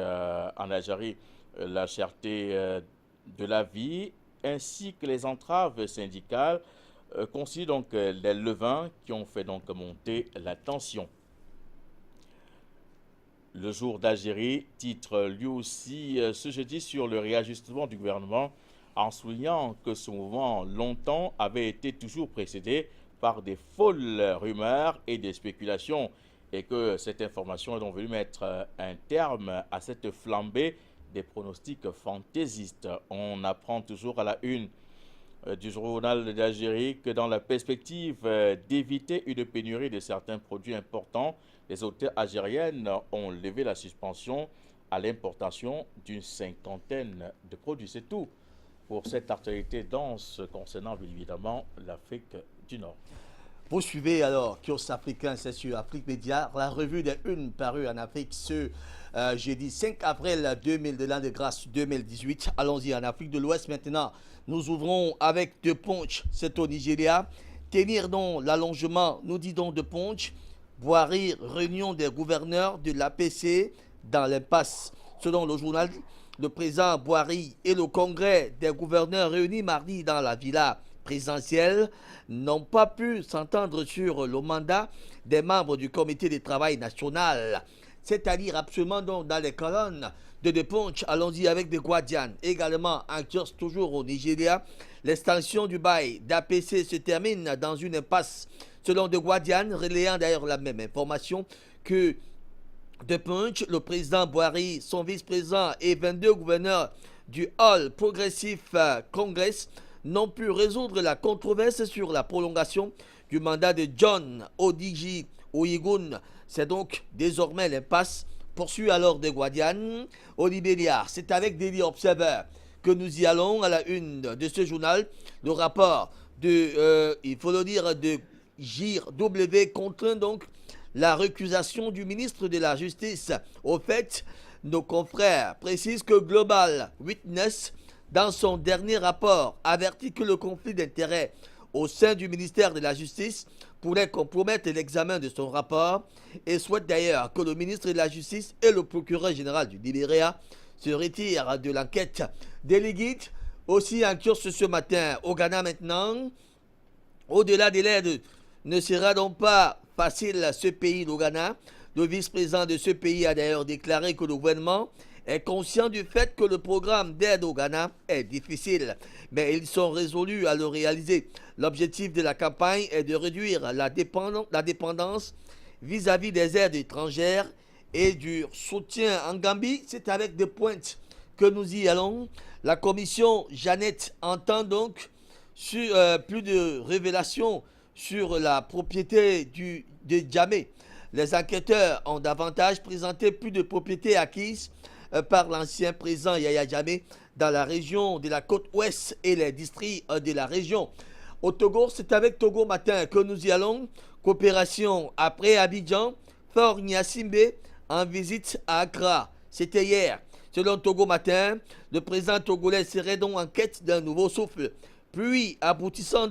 en Algérie, la cherté de la vie, ainsi que les entraves syndicales, constituent donc les levains qui ont fait donc monter la tension. Le Jour d'Algérie titre lui aussi ce jeudi sur le réajustement du gouvernement, en soulignant que ce mouvement longtemps avait été toujours précédé par des folles rumeurs et des spéculations, et que cette information est donc venue mettre un terme à cette flambée des pronostics fantaisistes. On apprend toujours à la une du journal d'Algérie que dans la perspective d'éviter une pénurie de certains produits importants, les autorités algériennes ont levé la suspension à l'importation d'une 50aine de produits. C'est tout pour cette actualité dense concernant évidemment l'Afrique du Nord. Vous suivez alors Kios Africain, c'est sur Afrique Média, la revue des Unes parue en Afrique ce jeudi 5 avril 2000 de l'an de grâce 2018. Allons-y en Afrique de l'Ouest maintenant. Nous ouvrons avec De Punch, c'est au Nigeria. Tenir donc l'allongement, nous dit donc De Punch. Boirie, réunion des gouverneurs de l'APC dans l'impasse. Selon le journal, le président Boirie et le congrès des gouverneurs réunis mardi dans la villa présidentielle n'ont pas pu s'entendre sur le mandat des membres du comité de travail national. C'est-à-dire absolument donc dans les colonnes de Punch. Allons-y avec The Guardian. Également en kiosque toujours au Nigeria. L'extension du bail d'APC se termine dans une impasse. Selon The Guardian, relayant d'ailleurs la même information que The Punch, le président Boirie, son vice-président et 22 gouverneurs du All Progressive Congress n'ont pu résoudre la controverse sur la prolongation du mandat de John Odigi Oyegun. C'est donc désormais l'impasse. Poursuit alors The Guardian au Libéria. C'est avec Daily Observer que nous y allons à la une de ce journal. Le rapport de, il faut le dire, de JW contraint donc la récusation du ministre de la Justice. Au fait, nos confrères précisent que Global Witness, dans son dernier rapport, avertit que le conflit d'intérêts au sein du ministère de la Justice pourrait compromettre l'examen de son rapport et souhaite d'ailleurs que le ministre de la Justice et le procureur général du Libéria se retirent de l'enquête. Délégué aussi en kiosque ce matin au Ghana maintenant. Au-delà de l'aide, ne sera donc pas facile ce pays, le Ghana. Le vice-président de ce pays a d'ailleurs déclaré que le gouvernement est conscient du fait que le programme d'aide au Ghana est difficile, mais ils sont résolus à le réaliser. L'objectif de la campagne est de réduire la dépendance vis-à-vis des aides étrangères et du soutien en Gambie. C'est avec des pointes que nous y allons. La commission Jeannette entend donc sur plus de révélations sur la propriété de Djamé. Les enquêteurs ont davantage présenté plus de propriétés acquises par l'ancien président Yaya Jammeh dans la région de la côte ouest et les districts de la région. Au Togo, c'est avec Togo Matin que nous y allons. Coopération après Abidjan, Fort Gnassingbé en visite à Accra. C'était hier. Selon Togo Matin, le président togolais serait donc en quête d'un nouveau souffle. Puis, aboutissant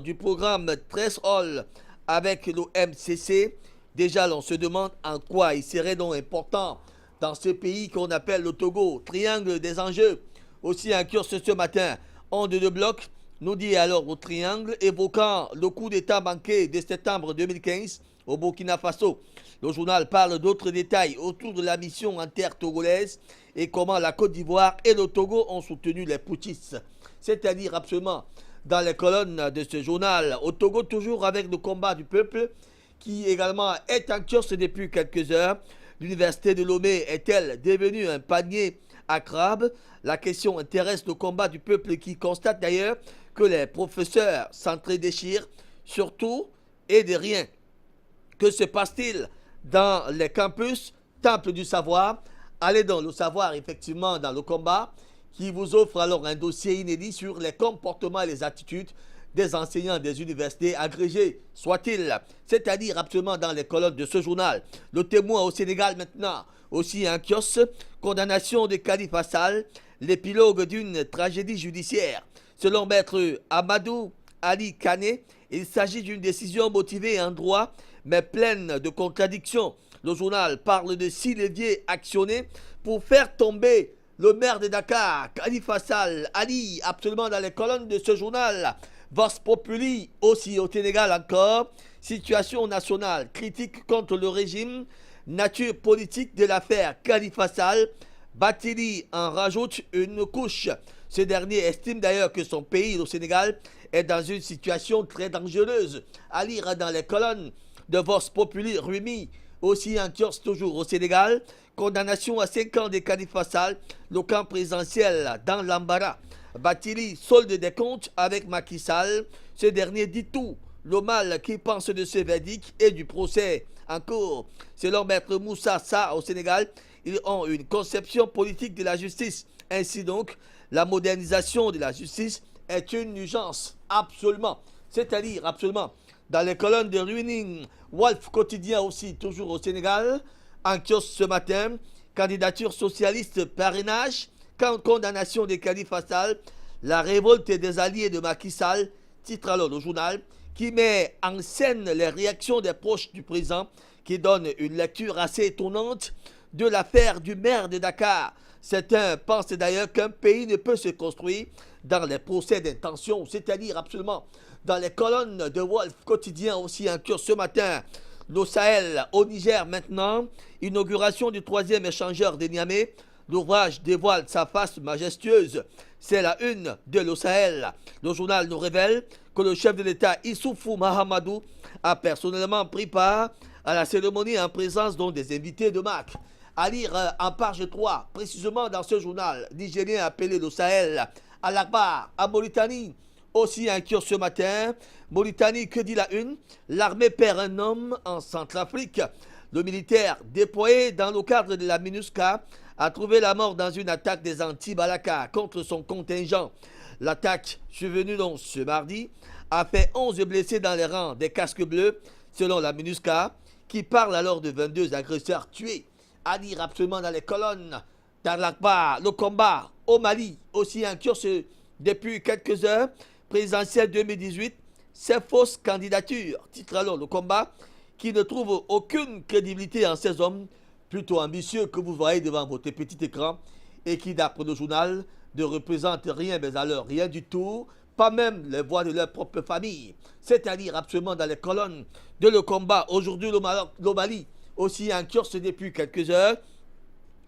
du programme 13 Hall avec l'OMCC, déjà l'on se demande en quoi il serait donc important dans ce pays qu'on appelle le Togo. Triangle des enjeux. Aussi en curse ce matin, onde de bloc, nous dit alors au triangle, évoquant le coup d'État manqué de septembre 2015 au Burkina Faso. Le journal parle d'autres détails autour de la mission en terre togolaise et comment la Côte d'Ivoire et le Togo ont soutenu les putschistes. C'est-à-dire absolument dans les colonnes de ce journal. Au Togo, toujours avec le combat du peuple qui également est en kiosque depuis quelques heures. L'université de Lomé est-elle devenue un panier à crabes? La question intéresse le combat du peuple qui constate d'ailleurs que les professeurs s'entre-déchirent surtout et de rien. Que se passe-t-il dans les campus, temple du savoir? Allez donc le savoir effectivement dans le combat qui vous offre alors un dossier inédit sur les comportements et les attitudes des enseignants des universités agrégées, soit-il, c'est-à-dire absolument dans les colonnes de ce journal. Le Témoin au Sénégal maintenant, aussi un kiosque, condamnation de Khalifa Sall, l'épilogue d'une tragédie judiciaire. Selon maître Amadou Ali Kane, il s'agit d'une décision motivée en droit, mais pleine de contradictions. Le journal parle de 6 leviers actionnés pour faire tomber le maire de Dakar, Khalifa Sall, Ali, absolument dans les colonnes de ce journal. Vox Populi, aussi au Sénégal encore. Situation nationale, critique contre le régime. Nature politique de l'affaire Khalifa Sall. Bathily en rajoute une couche. Ce dernier estime d'ailleurs que son pays, le Sénégal, est dans une situation très dangereuse. À lire dans les colonnes de Vox Populi, Rumi, aussi en kiosque toujours au Sénégal. Condamnation à 5 ans de Khalifa Sall, le camp présidentiel dans l'embarras. Bathily solde des comptes avec Macky Sall. Ce dernier dit tout le mal qu'il pense de ce verdict et du procès en cours. Selon maître Moussa Sa au Sénégal, ils ont une conception politique de la justice. Ainsi donc, la modernisation de la justice est une urgence, absolument. C'est-à-dire, absolument, dans les colonnes de Ruining, Wolf Quotidien aussi, toujours au Sénégal, en kiosque ce matin, candidature socialiste parrainage, condamnation de Khalifa Sall, la révolte des alliés de Macky Sall, titre alors le journal, qui met en scène les réactions des proches du président, qui donne une lecture assez étonnante de l'affaire du maire de Dakar. Certains pensent d'ailleurs qu'un pays ne peut se construire dans les procès d'intention, c'est-à-dire absolument dans les colonnes de Wolf Quotidien aussi en cure ce matin. Le Sahel au Niger maintenant, inauguration du 3e échangeur de Niamey. L'ouvrage dévoile sa face majestueuse. C'est la une de Le Sahel. Le journal nous révèle que le chef de l'État Issoufou Mahamadou a personnellement pris part à la cérémonie en présence donc des invités de marque. À lire en page 3, précisément dans ce journal nigérien appelé Le Sahel, à l'Akbar, à Mauritanie, aussi un kiosque ce matin. Mauritanie, que dit la une? L'armée perd un homme en Centrafrique. Le militaire déployé dans le cadre de la MINUSCA a trouvé la mort dans une attaque des anti-Balaka contre son contingent. L'attaque, survenue donc ce mardi, a fait 11 blessés dans les rangs des casques bleus, selon la MINUSCA, qui parle alors de 22 agresseurs tués. À lire absolument dans les colonnes d'Al-Akbar, le combat au Mali, aussi en kiosque depuis quelques heures, présidentielle 2018, c'est fausse candidature, titre alors le combat, qui ne trouve aucune crédibilité en ces hommes plutôt ambitieux que vous voyez devant votre petit écran et qui, d'après le journal, ne représentent rien, mais alors rien du tout, pas même les voix de leur propre famille. C'est-à-dire absolument dans les colonnes de le combat. Aujourd'hui, le Mali, aussi en kiosque depuis quelques heures,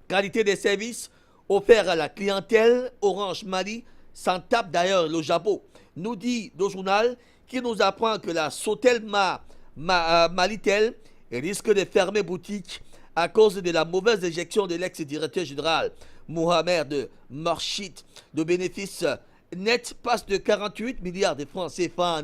qualité des services offerts à la clientèle, Orange Mali s'en tape d'ailleurs le jabot. Nous dit le journal qui nous apprend que la Sotel Malitel risque de fermer boutique à cause de la mauvaise éjection de l'ex-directeur général Mohamed Morchid. Le bénéfice net passe de 48 milliards de francs CFA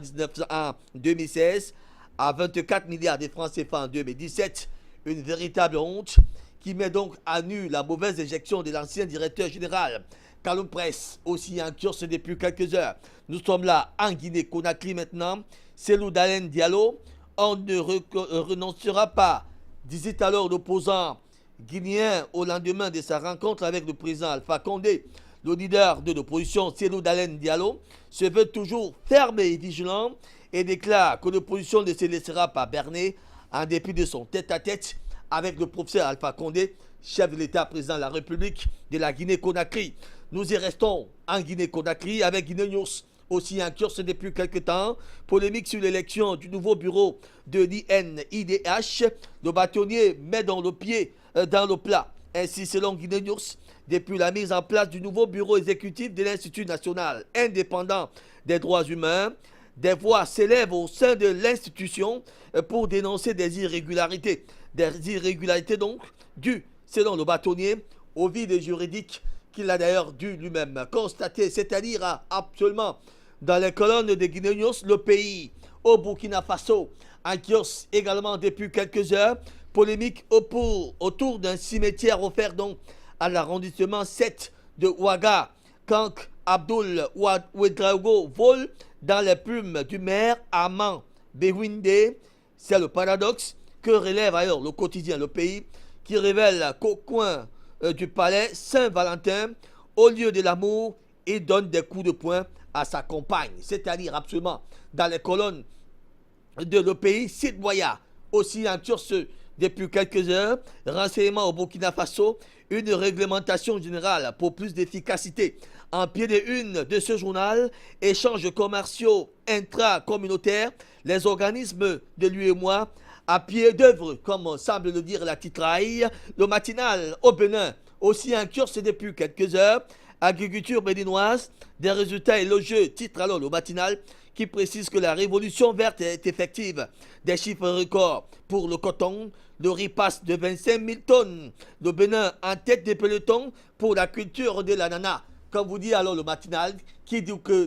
en 2016 à 24 milliards de francs CFA en 2017. Une véritable honte qui met donc à nu la mauvaise éjection de l'ancien directeur général. Kaloum Presse, aussi en kiosque depuis quelques heures. Nous sommes là en Guinée-Conakry maintenant. Cellou Dalein Diallo, on ne renoncera pas, disait alors l'opposant guinéen au lendemain de sa rencontre avec le président Alpha Condé. Le leader de l'opposition, Cellou Dalein Diallo, se veut toujours ferme et vigilant et déclare que l'opposition ne se laissera pas berner en dépit de son tête-à-tête avec le professeur Alpha Condé, chef de l'État, président de la République de la Guinée-Conakry. Nous y restons en Guinée-Conakry avec Guinée News, aussi en kiosque depuis quelques temps. Polémique sur l'élection du nouveau bureau de l'INIDH. Le bâtonnier met dans le pied dans le plat. Ainsi, selon Guinée News, depuis la mise en place du nouveau bureau exécutif de l'Institut national indépendant des droits humains, des voix s'élèvent au sein de l'institution pour dénoncer des irrégularités. Des irrégularités donc dues, selon le bâtonnier, au vide juridique qu'il a d'ailleurs dû lui-même constater, c'est-à-dire actuellement dans les colonnes de Guinée News, le pays, au Burkina Faso, en kiosque également depuis quelques heures, polémique autour d'un cimetière offert donc à l'arrondissement 7 de Ouaga, quand Abdoul Ouedraogo vole dans les plumes du maire Armand Bewinde. C'est le paradoxe que relève ailleurs le quotidien Le Pays, qui révèle qu'au coin du palais Saint-Valentin, au lieu de l'amour, il donne des coups de poing à sa compagne, c'est-à-dire absolument dans les colonnes de Le Pays. Citoyen aussi en kiosque depuis quelques heures, renseignements au Burkina Faso, une réglementation générale pour plus d'efficacité. En pied de une de ce journal, échanges commerciaux intra-communautaires, les organismes de l'UEMOA à pied d'œuvre, comme semble le dire la titraille. Le matinal au Bénin, aussi en kiosque depuis quelques heures, agriculture béninoise, des résultats élogieux, titre alors le matinal, qui précise que la révolution verte est effective. Des chiffres records pour le coton, le riz passe de 25 000 tonnes. Le Bénin en tête des pelotons pour la culture de l'ananas. Comme vous dit alors le matinal, qui dit que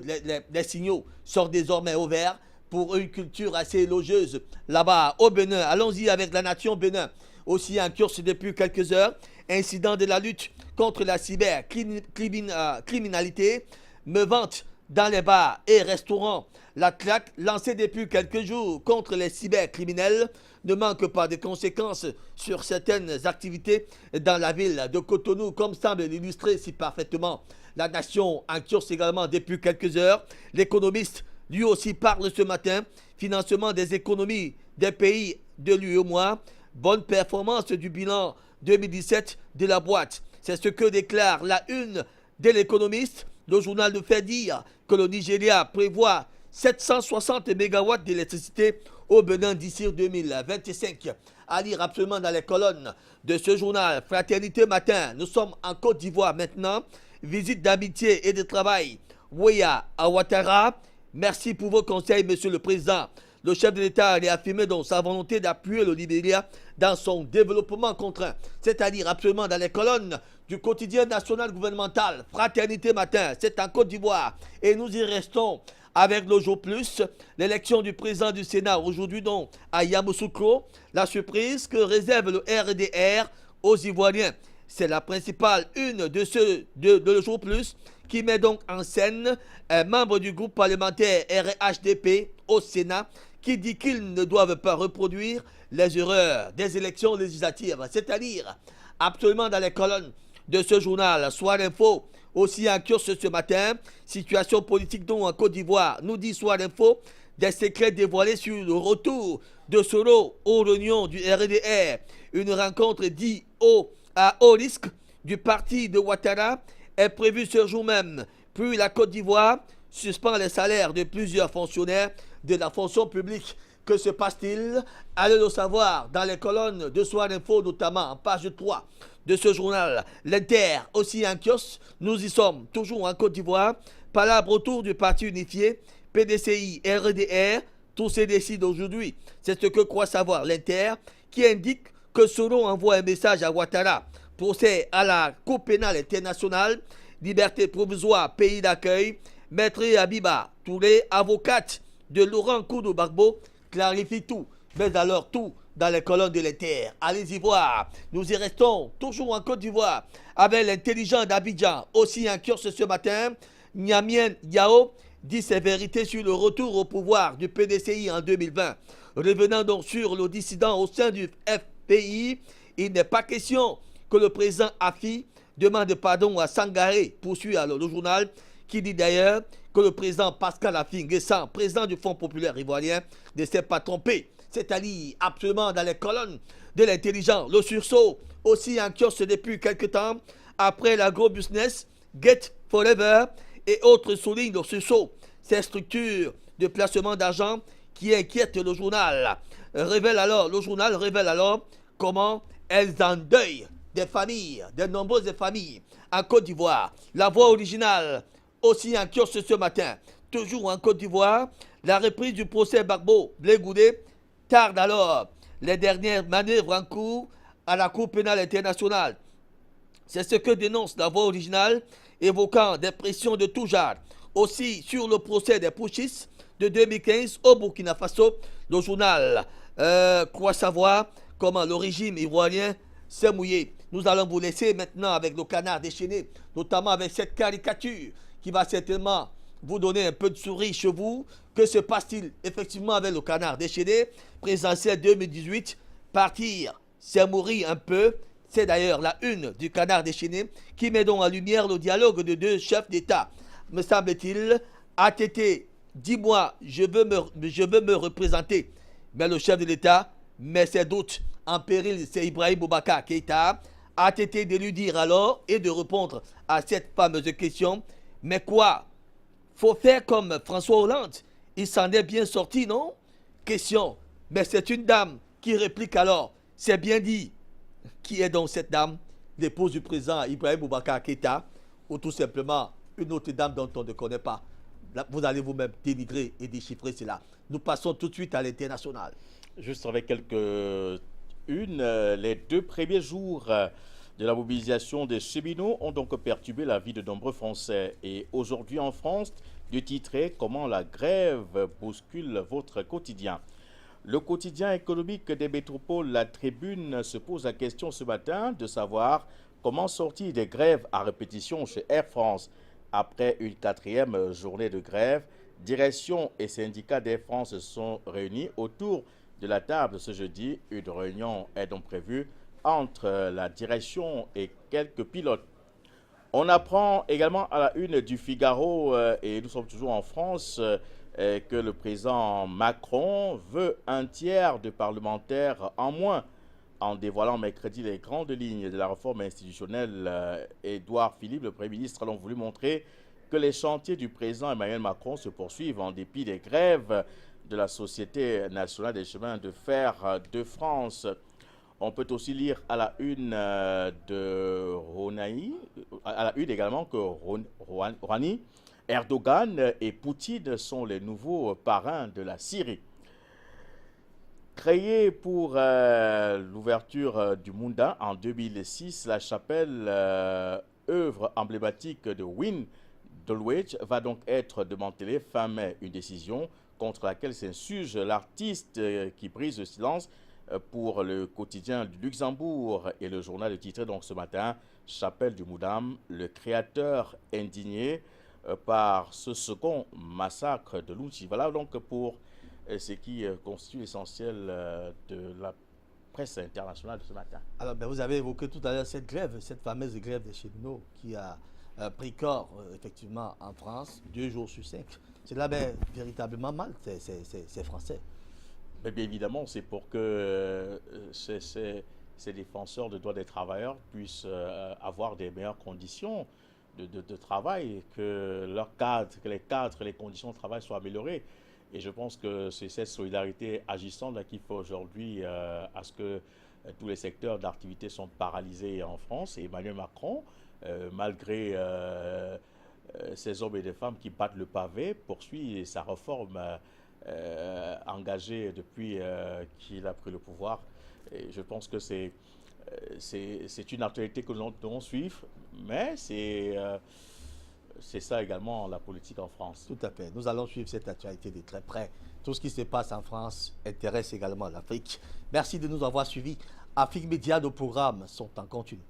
les signaux sont désormais au vert pour une culture assez élogieuse là-bas au Bénin. Allons-y avec la nation Bénin. Aussi en kiosque depuis quelques heures, incident de la lutte contre la cybercriminalité, me vante dans les bars et restaurants. La claque lancée depuis quelques jours contre les cybercriminels ne manque pas de conséquences sur certaines activités dans la ville de Cotonou, comme semble l'illustrer si parfaitement la nation en kiosque également depuis quelques heures. L'économiste lui aussi parle ce matin. Financement des économies des pays de l'UEMOA. Bonne performance du bilan 2017 de la boîte. C'est ce que déclare la une de l'économiste. Le journal nous fait dire que le Nigeria prévoit 760 MW d'électricité au Bénin d'ici 2025. À lire absolument dans les colonnes de ce journal. Fraternité matin, nous sommes en Côte d'Ivoire maintenant. Visite d'amitié et de travail. Weah à Ouattara. Merci pour vos conseils, monsieur le président. Le chef de l'État a réaffirmé donc sa volonté d'appuyer le Libéria dans son développement contraint, c'est-à-dire absolument dans les colonnes du quotidien national gouvernemental. Fraternité matin, c'est en Côte d'Ivoire. Et nous y restons avec le jour plus, l'élection du président du Sénat aujourd'hui donc à Yamoussoukro, la surprise que réserve le RDR aux Ivoiriens. C'est la principale une de le jour plus qui met donc en scène un membre du groupe parlementaire RHDP au Sénat qui dit qu'ils ne doivent pas reproduire les erreurs des élections législatives, c'est-à-dire absolument dans les colonnes de ce journal. Soir Info, aussi en kiosque ce matin, situation politique donc en Côte d'Ivoire, nous dit Soir Info, des secrets dévoilés sur le retour de Soro aux réunions du RDR, une rencontre dit à haut risque du parti de Ouattara est prévue ce jour même. Puis la Côte d'Ivoire suspend les salaires de plusieurs fonctionnaires de la fonction publique. Que se passe-t-il? Allez le savoir dans les colonnes de Soir Info, notamment en page 3 de ce journal. L'Inter, aussi en kiosque, nous y sommes, toujours en Côte d'Ivoire. Palabre autour du parti unifié, PDCI, RDR, tout se décide aujourd'hui. C'est ce que croit savoir l'Inter, qui indique que Soro envoie un message à Ouattara. Procès à la Cour pénale internationale, liberté provisoire, pays d'accueil, Maître Abiba Touré, avocate de Laurent Koudou Bagbo, clarifie tout, mais alors tout dans les colonnes de l'Inter. Allez-y voir. Nous y restons toujours en Côte d'Ivoire avec l'intelligent d'Abidjan, aussi en kiosque ce matin. Niamien Yao dit ses vérités sur le retour au pouvoir du PDCI en 2020. Revenant donc sur le dissident au sein du FPI, il n'est pas question que le président Afi demande pardon à Sangaré, poursuit alors le journal, qui dit d'ailleurs que le président Pascal Afi Nguessan, président du Fonds populaire ivoirien, ne s'est pas trompé. C'est-à-dire absolument dans les colonnes de l'intelligent. Le sursaut, aussi en kiosque depuis quelques temps, après l'agro-business, Get Forever et autres soulignent le sursaut. Ces structures de placement d'argent qui inquiètent le journal. Le journal révèle alors comment elles endeuillent des familles, de nombreuses familles en Côte d'Ivoire. La voix originale, aussi en kiosque ce matin, toujours en Côte d'Ivoire, la reprise du procès Gbagbo Blé Goudé tarde alors les dernières manœuvres en cours à la Cour pénale internationale. C'est ce que dénonce la voix originale, évoquant des pressions de tout genre. Aussi, sur le procès des putschistes de 2015 au Burkina Faso, le journal croit savoir comment le régime ivoirien s'est mouillé. Nous allons vous laisser maintenant avec le canard déchaîné, notamment avec cette caricature qui va certainement vous donner un peu de souris chez vous. Que se passe-t-il effectivement avec le canard déchaîné? Présidentiel 2018, partir, c'est mourir un peu. C'est d'ailleurs la une du canard déchaîné qui met donc en lumière le dialogue de deux chefs d'État. Me semble-t-il, ATT, dis-moi, je veux me représenter. Mais le chef de l'État met ses doutes en péril, c'est Ibrahim Boubacar Keïta. ATT de lui dire alors et de répondre à cette fameuse question. Mais quoi? Faut faire comme François Hollande. Il s'en est bien sorti, non? Question. Mais c'est une dame qui réplique alors. C'est bien dit. Qui est donc cette dame? L'épouse du président Ibrahim Boubacar Keïta, ou tout simplement une autre dame dont on ne connaît pas. Vous allez vous-même dénigrer et déchiffrer cela. Nous passons tout de suite à l'international. Juste avec les 2 premiers jours de la mobilisation des cheminots ont donc perturbé la vie de nombreux Français. Et aujourd'hui en France, de titrer comment la grève bouscule votre quotidien. Le quotidien économique des métropoles, la Tribune, se pose la question ce matin de savoir comment sortir des grèves à répétition chez Air France. Après une 4e journée de grève, direction et syndicats d'Air France se sont réunis autour de la table ce jeudi. Une réunion est donc prévue entre la direction et quelques pilotes. On apprend également à la une du Figaro, et nous sommes toujours en France, que le président Macron veut un tiers de parlementaires en moins. En dévoilant mercredi les grandes lignes de la réforme institutionnelle, Édouard Philippe, le Premier ministre, a voulu montrer que les chantiers du président Emmanuel Macron se poursuivent en dépit des grèves de la Société nationale des chemins de fer de France. On peut aussi lire à la une de Rouhani, à la une également que Rouhani, Erdogan et Poutine sont les nouveaux parrains de la Syrie. Créée pour l'ouverture du Mounda en 2006, la chapelle, œuvre emblématique de Wayne Dulwich, va donc être démantelée fin mai. Une décision contre laquelle s'insurge l'artiste qui brise le silence pour le quotidien du Luxembourg et le journal titré donc ce matin « Chapelle du Moudam, le créateur indigné par ce second massacre de l'Outil ». Voilà donc pour ce qui constitue l'essentiel de la presse internationale de ce matin. Alors, vous avez évoqué tout à l'heure cette grève, cette fameuse grève des cheminots qui a pris corps effectivement en France 2 jours sur 5. C'est là véritablement mal, c'est français. Mais bien évidemment, c'est pour que ces défenseurs de droits des travailleurs puissent avoir des meilleures conditions de travail, que les cadres, les conditions de travail soient améliorées. Et je pense que c'est cette solidarité agissante là qu'il faut aujourd'hui à ce que tous les secteurs d'activité sont paralysés en France. Et Emmanuel Macron, malgré ces hommes et des femmes qui battent le pavé, poursuit sa réforme engagée depuis qu'il a pris le pouvoir. Et je pense que c'est une actualité que nous devons suivre, mais c'est ça également la politique en France. Tout à fait. Nous allons suivre cette actualité de très près. Tout ce qui se passe en France intéresse également l'Afrique. Merci de nous avoir suivis. Afrique Média, nos programmes sont en continu.